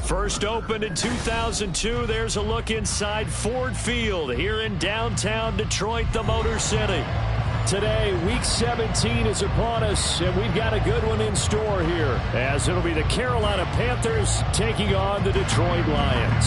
First opened in 2002. There's a look inside Ford Field here in downtown Detroit, the Motor City. Today, Week 17 is upon us, and we've got a good one in store here, as it'll be the Carolina Panthers taking on the Detroit Lions.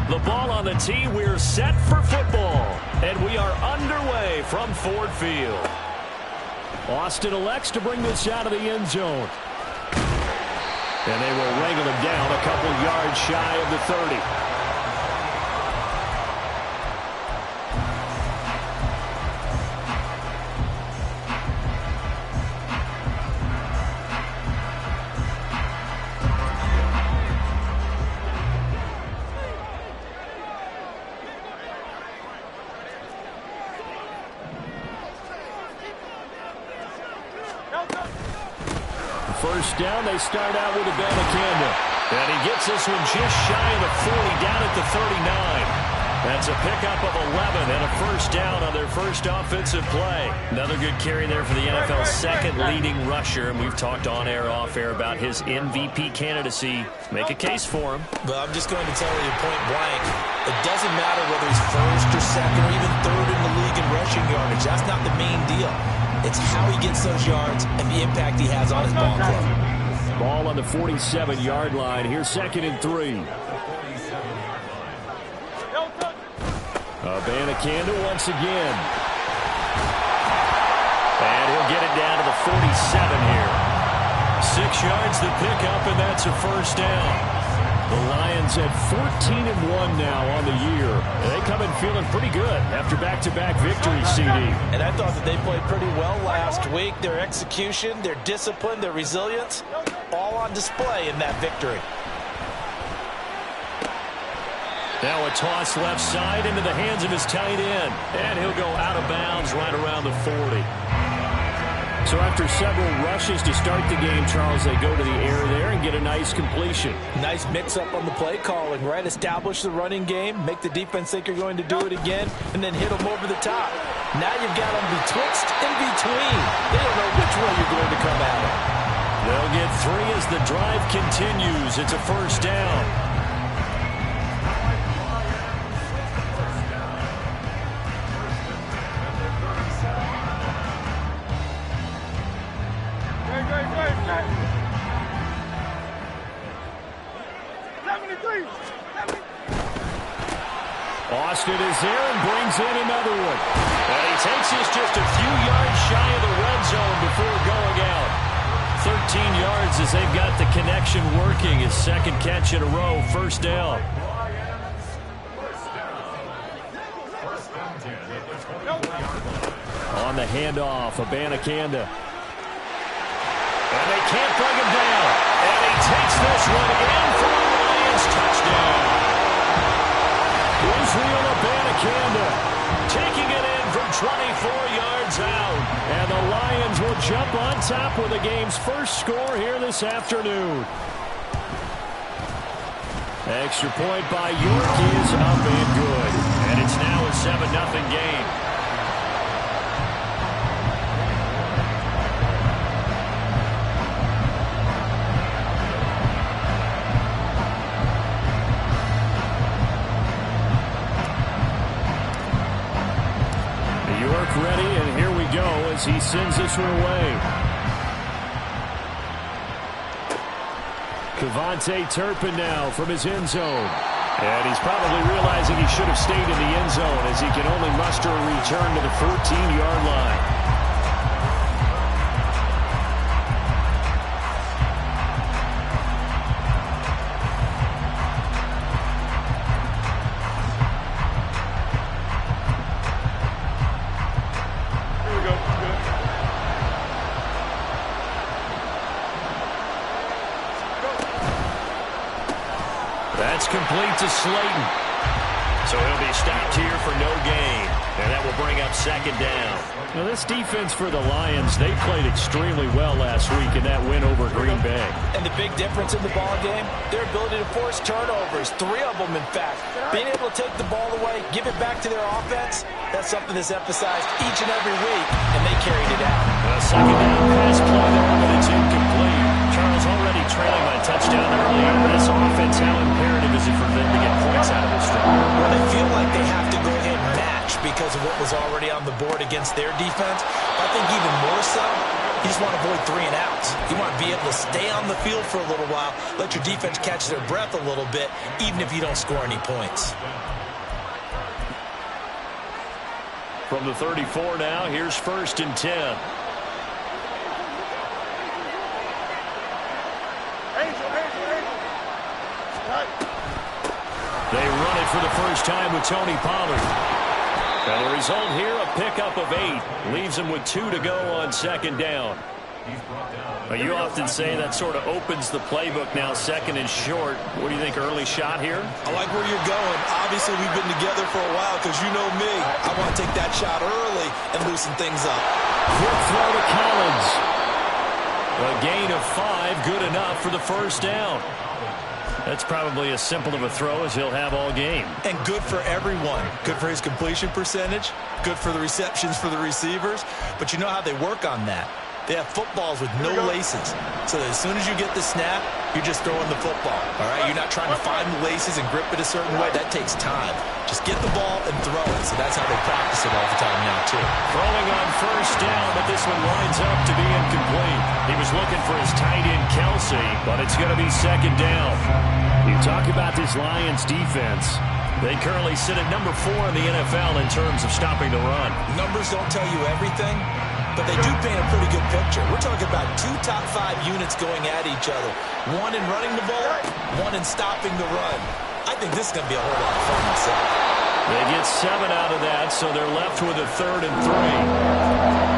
The ball on the tee, we're set for football, and we are underway from Ford Field. Austin elects to bring this out of the end zone. And they will wrangle him down a couple yards shy of the 30. First down, they start out with Abanikanda. And he gets this one just shy of the 40, down at the 39. That's a pickup of 11 and a first down on their first offensive play. Another good carry there for the NFL's second leading rusher. And we've talked on air, off air about his MVP candidacy. Make a case for him. Well, I'm just going to tell you point blank. It doesn't matter whether he's first or second or even third in the league in rushing yardage. That's not the main deal. It's how he gets those yards and the impact he has on his ball club. Ball on the 47-yard line. Here's 2nd and 3. Abanikanda once again. And he'll get it down to the 47 here. 6 yards to pick up, and that's a first down. The Lions at 14-1 now on the year. They come in feeling pretty good after back-to-back victories, CD. And I thought that they played pretty well last week. Their execution, their discipline, their resilience, all on display in that victory. Now a toss left side into the hands of his tight end. And he'll go out of bounds right around the 40. So after several rushes to start the game, Charles, they go to the air there and get a nice completion. Nice mix-up on the play calling, right? Establish the running game, make the defense think you're going to do it again, and then hit them over the top. Now you've got them betwixt and between. They don't know which way you're going to come at them. They'll get 3 as the drive continues. It's a first down. Austin is there and brings in another one. And he takes this just a few yards shy of the red zone before going out. 13 yards as they've got the connection working. His second catch in a row, first down. On the handoff, Abanikanda. And they can't bring him down. And he takes this one in for a Lions touchdown. Israel Abanikanda taking it in from 24 yards out. And the Lions will jump on top with the game's first score here this afternoon. Extra point by York is up and good. And it's now a 7-0 game. Ready, and here we go as he sends this one away. Kevontae Turpin now from his end zone. And he's probably realizing he should have stayed in the end zone as he can only muster a return to the 14-yard line. That's complete to Slayton. So he'll be stopped here for no gain. And that will bring up second down. Now, this defense for the Lions, they played extremely well last week in that win over Green Bay. And the big difference in the ball game, their ability to force turnovers, 3 of them, in fact. Being able to take the ball away, give it back to their offense, that's something that's emphasized each and every week, and they carried it out. A second down pass play there, but it's incomplete. Charles already trailing by a touchdown earlier. This offense, how imperative is it for them to get points out of this drive? Well, they feel like they have to go ahead and match because of what was already on the board against their defense. I think even more so, you just want to avoid 3 and outs. You want to be able to stay on the field for a little while, let your defense catch their breath a little bit, even if you don't score any points. From the 34 now, here's 1st and 10. They run it for the first time with Tony Pollard. And the result here, a pickup of 8. Leaves him with 2 to go on second down. You often say that sort of opens the playbook now, 2nd and short. What do you think, early shot here? I like where you're going. Obviously, we've been together for a while because you know me. I want to take that shot early and loosen things up. Quick throw to Collins. A gain of 5, good enough for the first down. That's probably as simple of a throw as he'll have all game. And good for everyone. Good for his completion percentage. Good for the receptions for the receivers. But you know how they work on that. They have footballs with no laces. So that as soon as you get the snap, you're just throwing the football. All right? You're not trying to find the laces and grip it a certain way. That takes time. Just get the ball and throw it. So that's how they practice it all the time now, too. Throwing on first down, but this one lines up to be incomplete. He was looking for his tight end, Kelsey, but it's going to be second down. You talk about this Lions defense. They currently sit at number 4 in the NFL in terms of stopping the run. Numbers don't tell you everything, but they do paint a pretty good picture. We're talking about 2 top 5 units going at each other. 1 in running the ball, 1 in stopping the run. I think this is going to be a whole lot of fun myself. They get 7 out of that, so they're left with a 3rd and 3.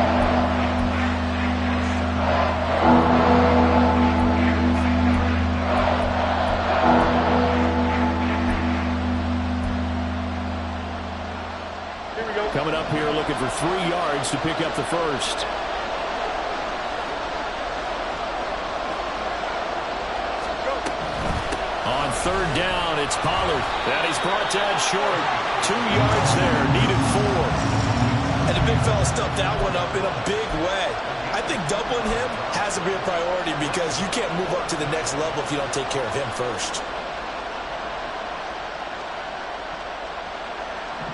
Coming up here looking for 3 yards to pick up the first. On 3rd down, it's Pollard. And he's brought down short. 2 yards there, needed 4. And the big fella stuffed that one up in a big way. I think doubling him has to be a priority because you can't move up to the next level if you don't take care of him first.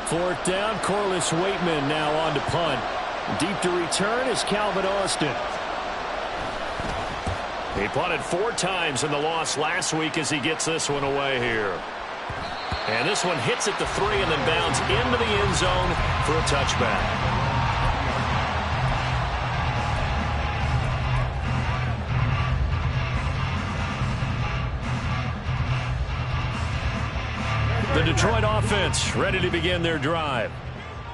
4th down, Corliss Waitman now on to punt. Deep to return is Calvin Austin. He punted 4 times in the loss last week as he gets this one away here. And this one hits at the 3 and then bounds into the end zone for a touchback. The Detroit offense ready to begin their drive.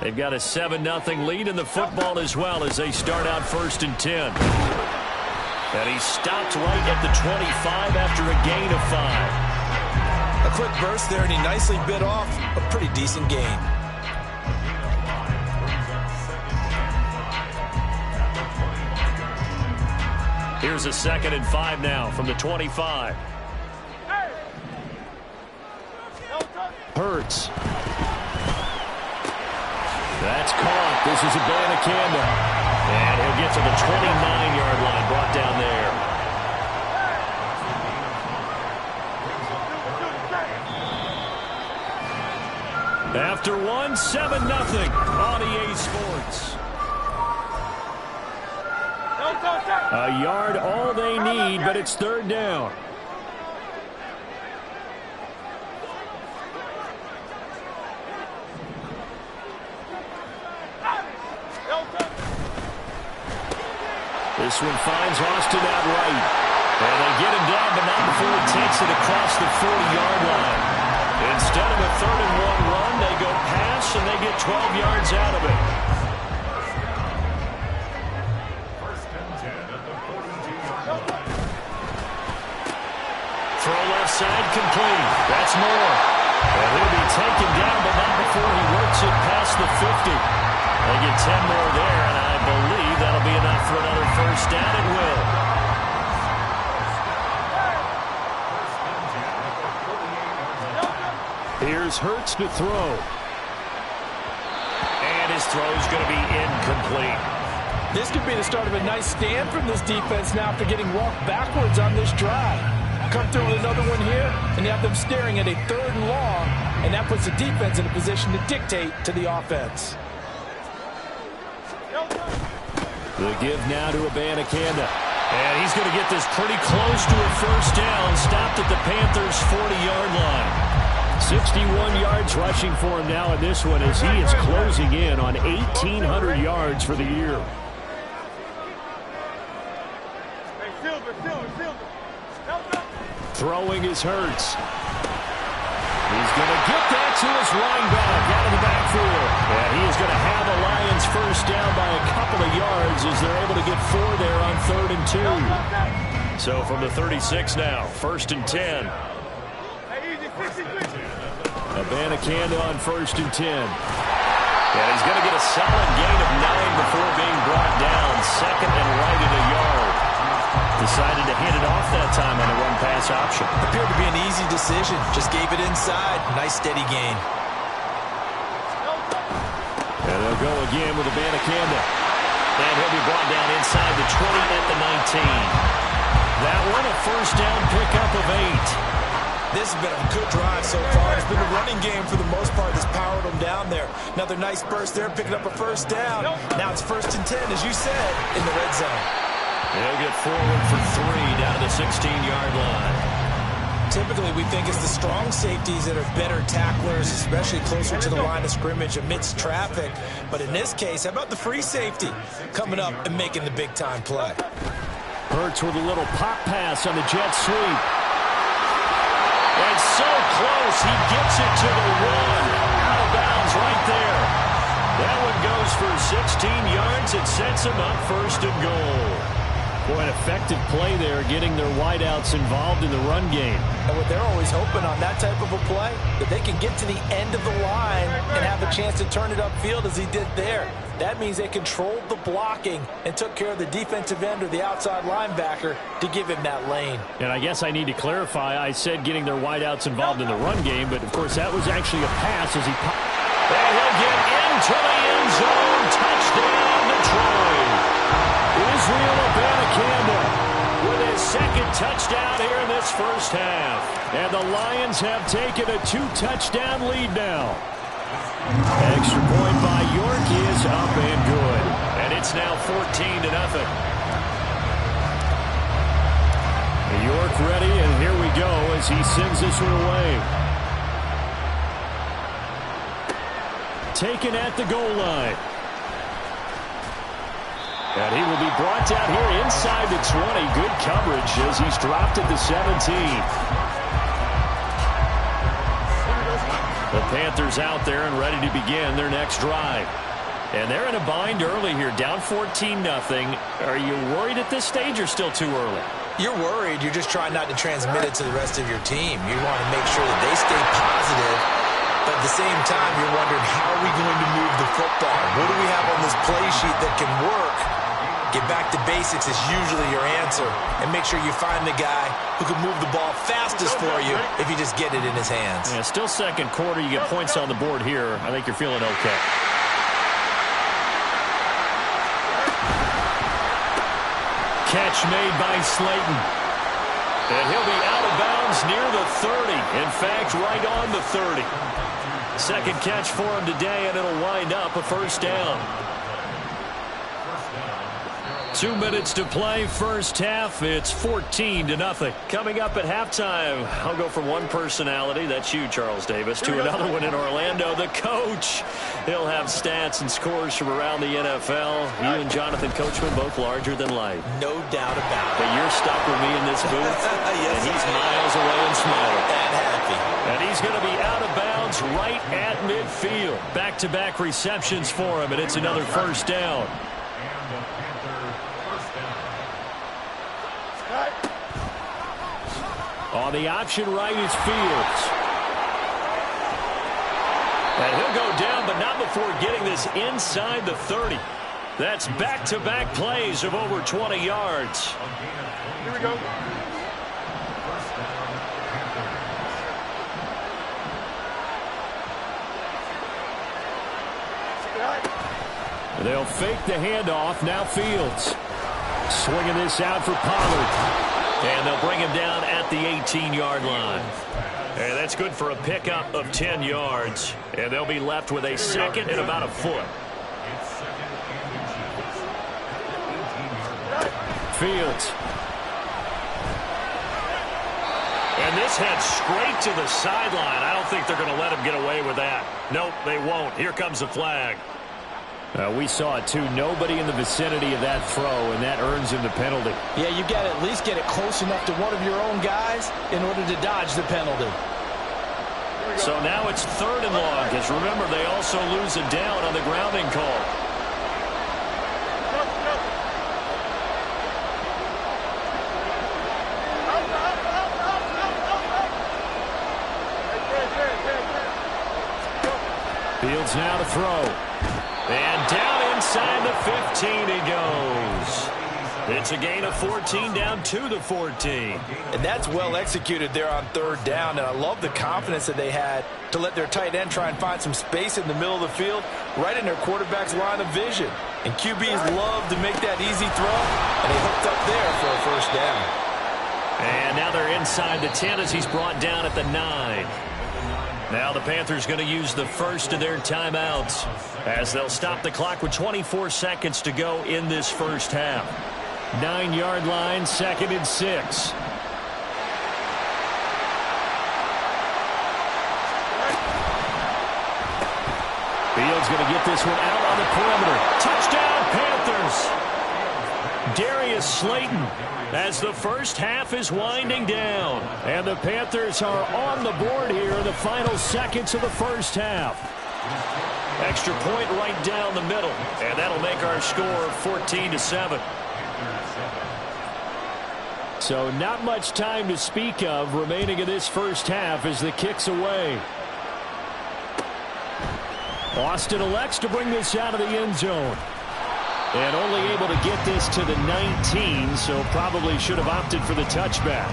They've got a 7-0 lead in the football as well as they start out 1st and 10. And he stopped right at the 25 after a gain of 5. A quick burst there, and he nicely bit off a pretty decent gain. Here's a 2nd and 5 now from the 25. Hurts. That's caught. This is a Banacanda. And he'll get to the 29-yard line, brought down there. After 1, 7-0 on EA Sports. A yard all they need, but it's 3rd down. This one finds Austin out right. And they get him down, but not before he takes it across the 40-yard line. Instead of a 3rd and 1 run, they go pass, and they get 12 yards out of it. Throw left side complete. That's Moore. And he'll be taken down, but not before he works it past the 50. for another first down. It will. Here's Hurts to throw. And his throw's going to be incomplete. This could be the start of a nice stand from this defense now after getting walked backwards on this drive. Come through with another one here, and you have them staring at a 3rd and long, and that puts the defense in a position to dictate to the offense. The give now to Abanikanda. And he's going to get this pretty close to a first down, stopped at the Panthers' 40-yard line. 61 yards rushing for him now in this one as he is closing in on 1,800 yards for the year. Throwing is Hurts. He's going to get that to his running back out of the backfield. And he is going to have the Lions first down by a couple of yards as they're able to get 4 there on 3rd and 2. So from the 36 now, 1st and 10. Abanikanda on 1st and 10. And he's going to get a solid gain of 9 before being brought down. 2nd and right at a yard. Decided to hand it off that time on the run-pass option. Appeared to be an easy decision. Just gave it inside. Nice steady gain. And they'll go again with Abanikanda. And he'll be brought down inside the 20 at the 19. That one a first down pickup of 8. This has been a good drive so far. It's been the running game for the most part that's powered them down there. Another nice burst there, picking up a first down. Now it's 1st and 10, as you said, in the red zone. They'll get forward for 3 down to the 16-yard line. Typically, we think it's the strong safeties that are better tacklers, especially closer to the line of scrimmage amidst traffic. But in this case, how about the free safety coming up and making the big-time play? Hurts with a little pop pass on the jet sweep. And so close, he gets it to the 1. Out of bounds right there. That one goes for 16 yards. It sets him up 1st and goal. Boy, an effective play there, getting their wideouts involved in the run game. And what they're always hoping on that type of a play, that they can get to the end of the line and have a chance to turn it upfield as he did there. That means they controlled the blocking and took care of the defensive end or the outside linebacker to give him that lane. And I guess I need to clarify, I said getting their wideouts involved in the run game, but of course that was actually a pass as he popped. And he'll get into the end zone. Touchdown, Detroit. Israel Abanikanda with his 2nd touchdown here in this first half. And the Lions have taken a 2-touchdown lead now. Extra point by York is up and good. And it's now 14-0. York ready, and here we go as he sends this one away. Taken at the goal line. And he will be brought down here inside the 20. Good coverage as he's dropped at the 17. The Panthers out there and ready to begin their next drive. And they're in a bind early here, down 14-0. Are you worried at this stage or still too early? You're worried. You're just trying not to transmit it to the rest of your team. You want to make sure that they stay positive. But at the same time, you're wondering, how are we going to move the football? What do we have on this play sheet that can work? Get back to basics is usually your answer. And make sure you find the guy who can move the ball fastest for you if you just get it in his hands. Yeah, still 2nd quarter. You get points on the board here. I think you're feeling okay. Catch made by Slayton. And he'll be out of bounds near the 30. In fact, right on the 30. 2nd catch for him today, and it'll wind up a first down. 2 minutes to play, first half. It's 14-0. Coming up at halftime, I'll go from one personality, that's you, Charles Davis, to another one in Orlando, the coach. He'll have stats and scores from around the NFL. You and Jonathan Coachman, both larger than life. No doubt about it. But you're stuck with me in this booth, yes, and he's miles away and smiling. And happy. And he's going to be out of bounds right at midfield. Back-to-back receptions for him, and it's another first down. On the option right is Fields. And he'll go down, but not before getting this inside the 30. That's back-to-back plays of over 20 yards. Here we go. They'll fake the handoff. Now Fields. Swinging this out for Pollard. And they'll bring him down at the 18-yard line. And that's good for a pickup of 10 yards. And they'll be left with a second and about a foot. Fields. And this heads straight to the sideline. I don't think they're going to let him get away with that. Nope, they won't. Here comes the flag. We saw it, too. Nobody in the vicinity of that throw, and that earns him the penalty. Yeah, you got to at least get it close enough to one of your own guys in order to dodge the penalty. So now it's 3rd and long, because remember, they also lose a down on the grounding call. Fields now to throw. And down inside the 15 he goes. It's a gain of 14 down to the 14. And that's well executed there on 3rd down. And I love the confidence that they had to let their tight end try and find some space in the middle of the field, right in their quarterback's line of vision. And QBs love to make that easy throw, and they hooked up there for a 1st down. And now they're inside the 10 as he's brought down at the 9. Now the Panthers going to use the first of their timeouts as they'll stop the clock with 24 seconds to go in this first half. 9-yard line, 2nd and 6. Fields going to get this one out on the perimeter. Touchdown, Panthers! Darius Slayton as the first half is winding down. And the Panthers are on the board here in the final seconds of the first half. Extra point right down the middle. And that'll make our score 14-7. So not much time to speak of remaining in this first half as the kick's away. Austin elects to bring this out of the end zone. And only able to get this to the 19, so probably should have opted for the touchback.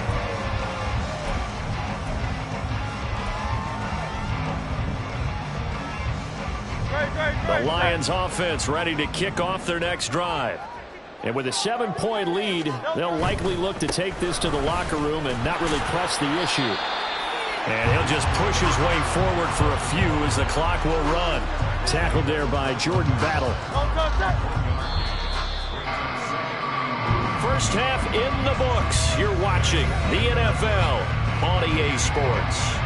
The Lions offense ready to kick off their next drive. And with a 7-point lead, they'll likely look to take this to the locker room and not really press the issue. And he'll just push his way forward for a few as the clock will run. Tackled there by Jordan Battle. First half in the books. You're watching the NFL on EA Sports.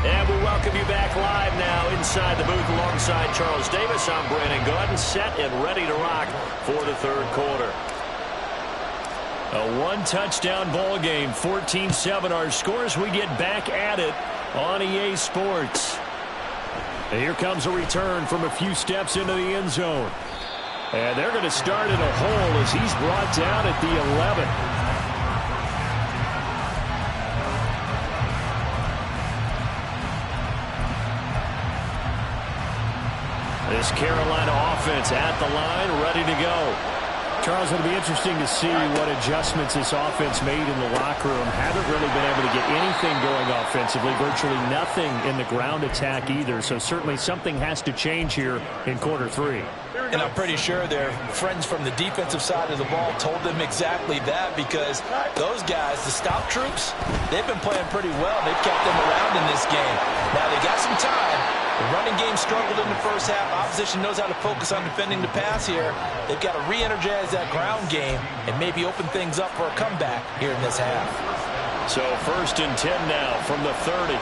And we'll welcome you back live now inside the booth alongside Charles Davis. I'm Brandon Gaudin, set and ready to rock for the 3rd quarter. A one-touchdown ball game, 14-7 our scores. We get back at it on EA Sports. And here comes a return from a few steps into the end zone. And they're going to start in a hole as he's brought down at the 11. This Carolina offense at the line, ready to go. Charles, it'll be interesting to see what adjustments this offense made in the locker room. Haven't really been able to get anything going offensively, virtually nothing in the ground attack either. So certainly something has to change here in quarter 3. And I'm pretty sure their friends from the defensive side of the ball told them exactly that, because those guys, the stop troops, they've been playing pretty well. They've kept them around in this game. Now they got some time. The running game struggled in the first half. Opposition knows how to focus on defending the pass here. They've got to re-energize that ground game and maybe open things up for a comeback here in this half. So 1st and 10 now from the 30.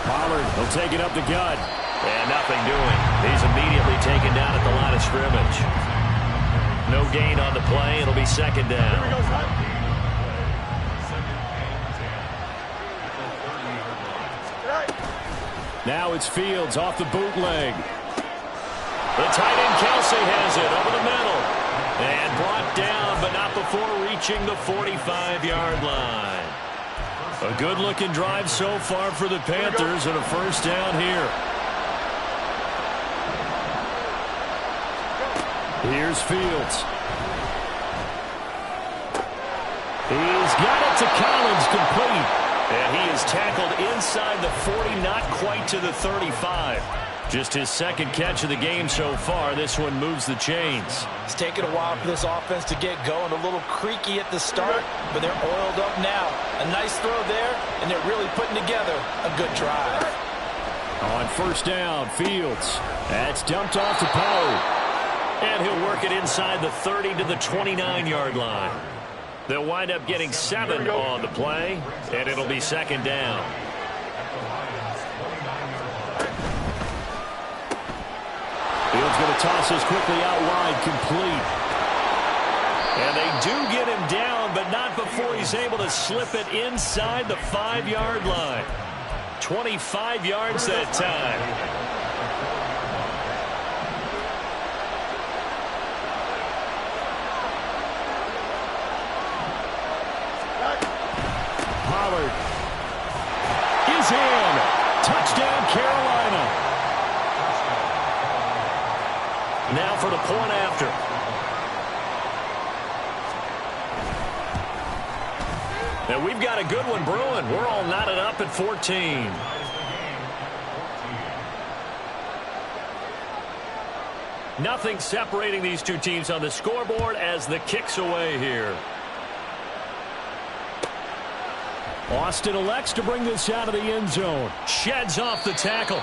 Pollard will take it up the gut. And nothing doing. He's immediately taken down at the line of scrimmage. No gain on the play. It'll be 2nd down. Now it's Fields off the bootleg. The tight end Kelsey has it over the middle. And brought down, but not before reaching the 45-yard line. A good-looking drive so far for the Panthers and a first down here. Here's Fields. He's got it to Collins, complete. And he is tackled inside the 40, not quite to the 35. Just his second catch of the game so far. This one moves the chains. It's taken a while for this offense to get going. A little creaky at the start, but they're oiled up now. A nice throw there, and they're really putting together a good drive. On first down, Fields. That's dumped off to Poe. And he'll work it inside the 30 to the 29-yard line. They'll wind up getting 7 on the play, and it'll be second down. Fields going to toss this quickly out wide, complete. And they do get him down, but not before he's able to slip it inside the 5-yard line. 25 yards that time. Pollard is in. Touchdown, Carolina. Now for the point after. Now we've got a good one brewing. We're all knotted up at 14. Nothing separating these two teams on the scoreboard as the kick's away here. Austin elects to bring this out of the end zone. Sheds off the tackle.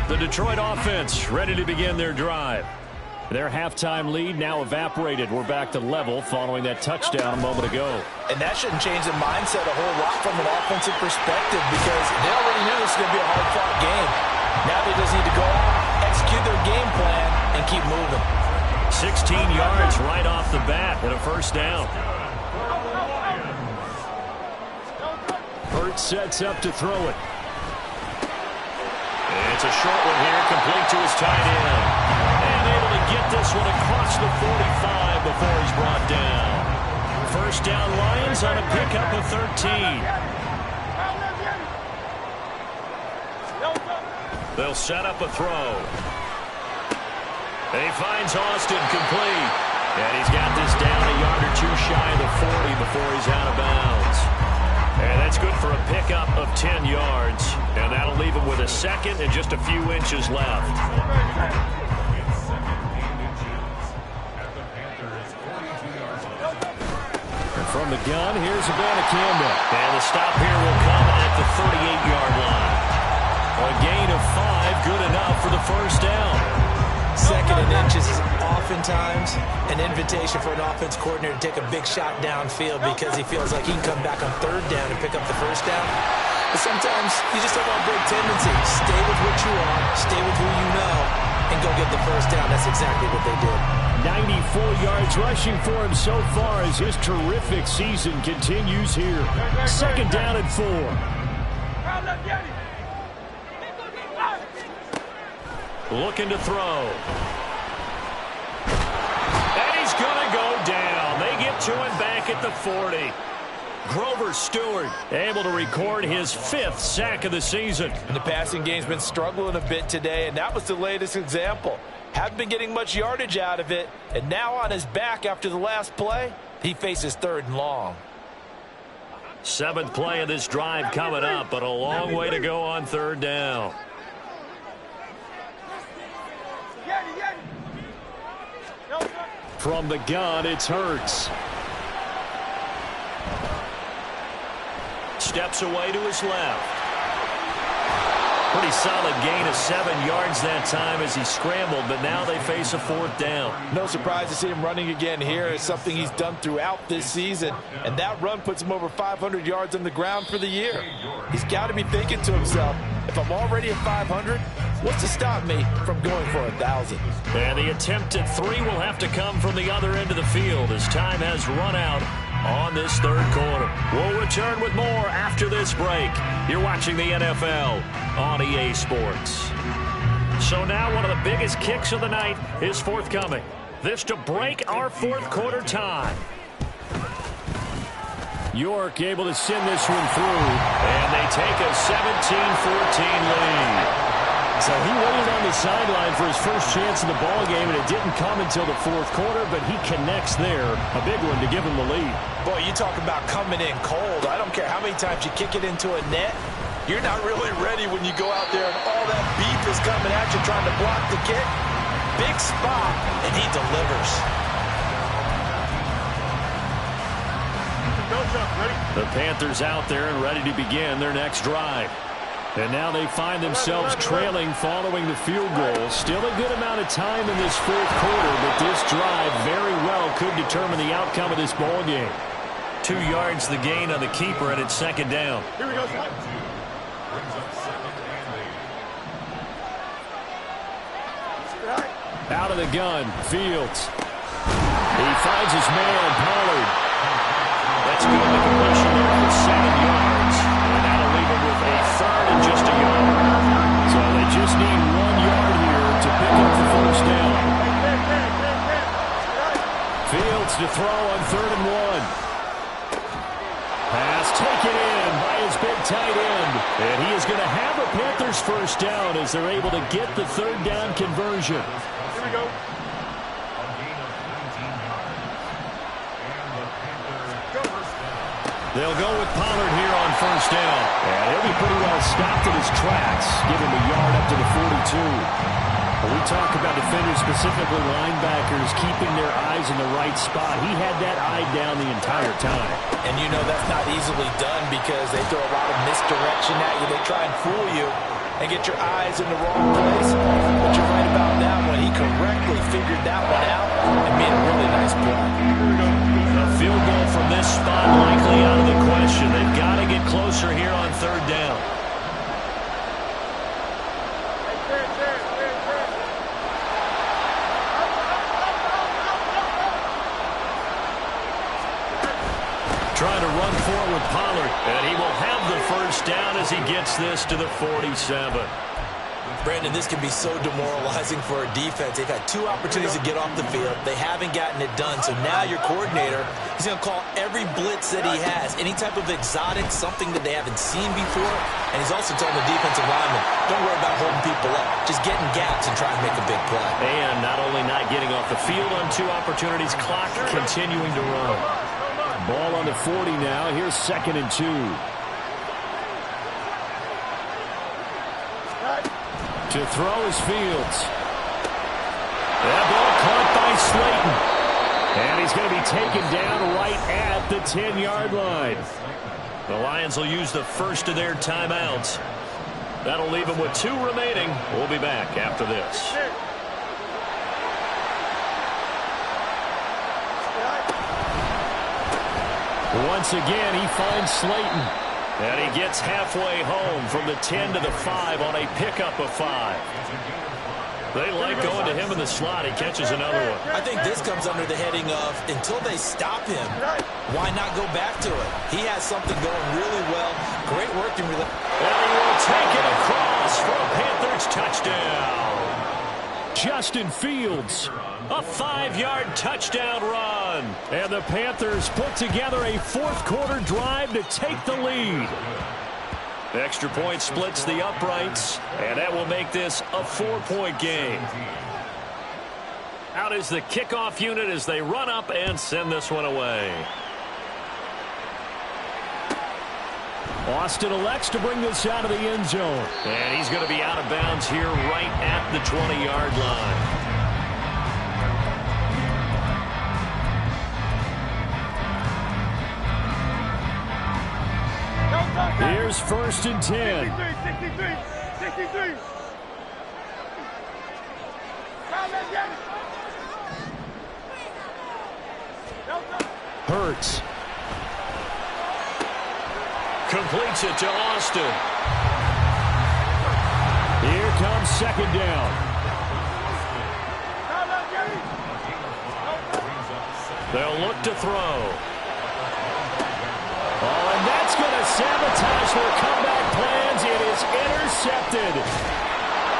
The Detroit offense ready to begin their drive. Their halftime lead now evaporated. We're back to level following that touchdown a moment ago. And that shouldn't change the mindset a whole lot from an offensive perspective because they already knew this was going to be a hard-fought game. Now they just need to go out, execute their game plan, and keep moving. 16 yards right off the bat and a first down. Hurts sets up to throw it. It's a short one here, complete to his tight end. And able to get this one across the 45 before he's brought down. First down Lions on a pickup of 13. They'll set up a throw. And he finds Austin complete. And he's got this down a yard or two shy of the 40 before he's out of bounds. And that's good for a pickup of 10 yards. And that'll leave him with a second and just a few inches left. And from the gun, here's Abanikanda. And the stop here will come at the 38-yard line. A gain of 5, good enough for the first down. Second and inches is oftentimes an invitation for an offense coordinator to take a big shot downfield because he feels like he can come back on third down and pick up the first down. But sometimes you just have a big tendency. Stay with what you are, stay with who you know, and go get the first down. That's exactly what they did. 94 yards rushing for him so far as his terrific season continues here. Second down and 4. Looking to throw. And he's going to go down. They get to him back at the 40. Grover Stewart able to record his 5th sack of the season. And the passing game's been struggling a bit today, and that was the latest example. Haven't been getting much yardage out of it, and now on his back after the last play, he faces 3rd and long. 7th play of this drive coming up, but a long way to go on 3rd down. From the gun, it's Hurts. Steps away to his left. Pretty solid gain of 7 yards that time as he scrambled, but now they face a 4th down. No surprise to see him running again here. It's something he's done throughout this season, and that run puts him over 500 yards on the ground for the year. He's got to be thinking to himself, if I'm already at 500, What's to stop me from going for 1,000? And the attempt at three will have to come from the other end of the field as time has run out on this third quarter. We'll return with more after this break. You're watching the NFL on EA Sports. So now one of the biggest kicks of the night is forthcoming. This to break our fourth quarter tie. York able to send this one through, and they take a 17-14 lead. So he waited on the sideline for his first chance in the ballgame, and it didn't come until the fourth quarter, but he connects there. A big one to give him the lead. Boy, you talk about coming in cold. I don't care how many times you kick it into a net. You're not really ready when you go out there and all that beef is coming at you trying to block the kick. Big spot, and he delivers. The Panthers out there and ready to begin their next drive. And now they find themselves trailing following the field goal. Still a good amount of time in this fourth quarter, but this drive very well could determine the outcome of this ball game. 2 yards the gain on the keeper, and it's second down. Here we go. Out of the gun, Fields. He finds his man, Pollard. That's good. The completion there for 7 yards. And that'll leave him with a third and just a yard. So they just need 1 yard here to pick up the first down. Fields to throw on 3rd and 1. Pass taken in by his big tight end. And he is going to have a Panthers first down as they're able to get the 3rd down conversion. Here we go. They'll go with Pollard here on first down. And he'll be pretty well stopped in his tracks. Give him a yard up to the 42. When we talk about defenders, specifically linebackers, keeping their eyes in the right spot, he had that eye down the entire time. And you know that's not easily done because they throw a lot of misdirection at you. They try and fool you and get your eyes in the wrong place. But you're right about that one. He correctly figured that one out and made a really nice play. A field goal from this spot likely out of the question. They've got to get closer here on 3rd down. Trying to run forward with Pollard, and he will have the first down as he gets this to the 47. Brandon, this can be so demoralizing for a defense. They've had 2 opportunities to get off the field. They haven't gotten it done. So now your coordinator, he's going to call every blitz that he has, any type of exotic, something that they haven't seen before. And he's also telling the defensive lineman, don't worry about holding people up. Just get in gaps and try and make a big play. And not only not getting off the field on 2 opportunities, clock continuing to run. Ball on the 40 now. Here's 2nd and 2. To throw is Fields. That ball caught by Slayton. And he's going to be taken down right at the 10-yard line. The Lions will use the first of their timeouts. That'll leave them with 2 remaining. We'll be back after this. Once again, he finds Slayton. And he gets halfway home from the 10 to the 5 on a pickup of 5. They like going to him in the slot. He catches another one. I think this comes under the heading of until they stop him, why not go back to it? He has something going really well. Great work in relation. And he will take it across for a Panthers touchdown. Justin Fields, a 5-yard touchdown run. And the Panthers put together a fourth quarter drive to take the lead. The extra point splits the uprights, and that will make this a 4-point game. Out is the kickoff unit as they run up and send this one away. Austin elects to bring this out of the end zone. And he's going to be out of bounds here right at the 20-yard line. Here's 1st and 10. 63. Hurts. Completes it to Austin. Here comes second down. They'll look to throw. Oh, and that's going to sabotage their comeback plans. It is intercepted.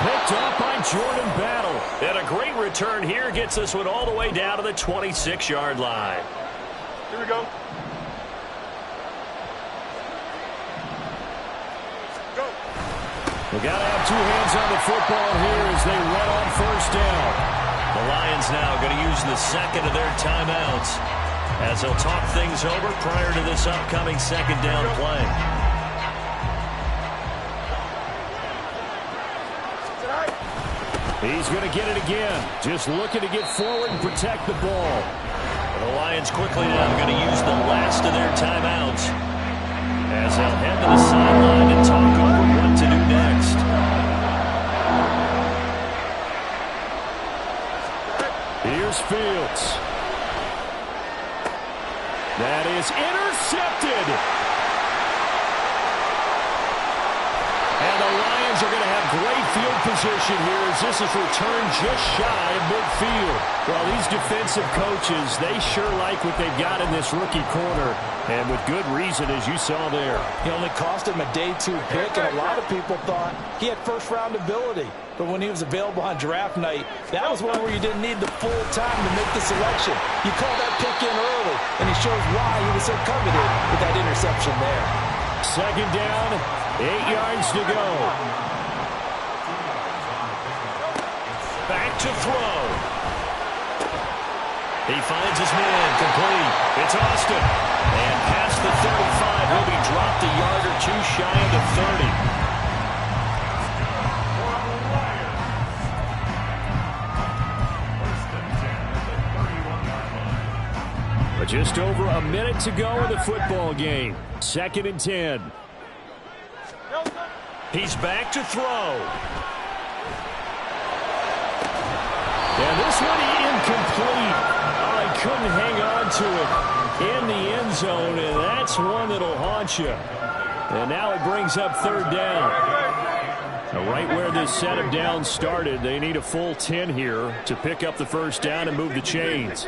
Picked off by Jordan Battle. And a great return here gets this one all the way down to the 26-yard line. Here we go. Go. We got to have two hands on the football here as they run on first down. The Lions now going to use the second of their timeouts as they'll talk things over prior to this upcoming second down play. He's going to get it again. Just looking to get forward and protect the ball. The Lions quickly now going to use the last of their timeouts as they'll head to the sideline and talk over what to do next. Here's Fields. That is intercepted. And the Lions are going to have great field position here as this is returned just shy of midfield. Well, these defensive coaches, they sure like what they've got in this rookie corner, and with good reason, as you saw there. He only cost him a day 2 pick, and a lot of people thought he had first-round ability. But when he was available on draft night, that was one where you didn't need the full time to make the selection. You call that pick in early, and he shows why he was so coveted with that interception there. Second down, 8 yards to go. Back to throw. He finds his man, complete. It's Austin. And past the 35, he'll be dropped a yard or two shy of the 30. But just over a minute to go in the football game. Second and 10. He's back to throw. And this one incomplete. Oh, he couldn't hang on to it in the end zone, and that's one that'll haunt you. And now it brings up third down. Now right where this set of downs started, they need a full 10 here to pick up the first down and move the chains.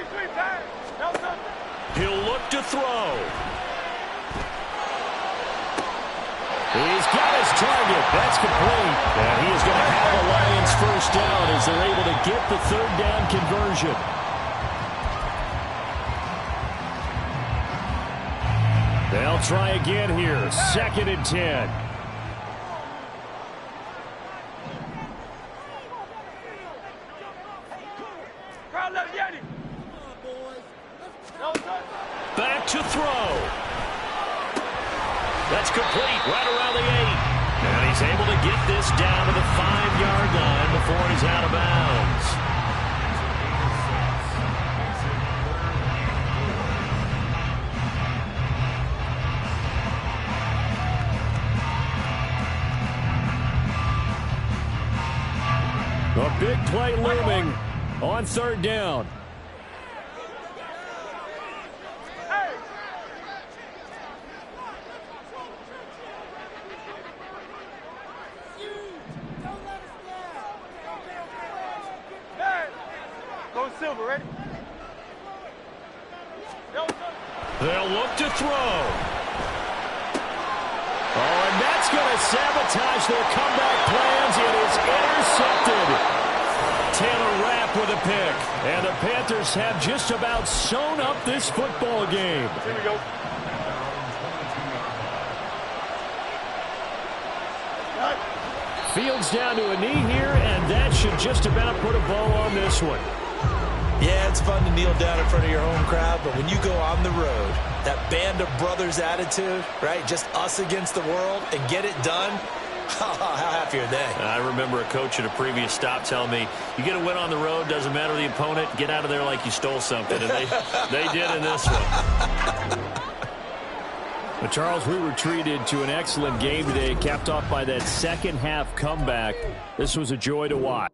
He'll look to throw. He's got his target. That's complete. And he is going to have the Lions first down as they're able to get the third down conversion. They'll try again here. Second and 10. Back to throw. That's complete right around the 8. And he's able to get this down to the 5-yard line before he's out of bounds. A big play looming on third down. Silver, ready? They'll look to throw. Oh, and that's going to sabotage their comeback plans. It is intercepted. Taylor Rapp with a pick. And the Panthers have just about sewn up this football game. Here we go. Fields down to a knee here, and that should just about put a bow on this one. Yeah, it's fun to kneel down in front of your home crowd, but when you go on the road, that band of brothers attitude, right, just us against the world, and get it done, how happy are they? I remember a coach at a previous stop telling me, you get a win on the road, doesn't matter the opponent, get out of there like you stole something, and they did in this one. But Charles, we were treated to an excellent game today, capped off by that second half comeback. This was a joy to watch.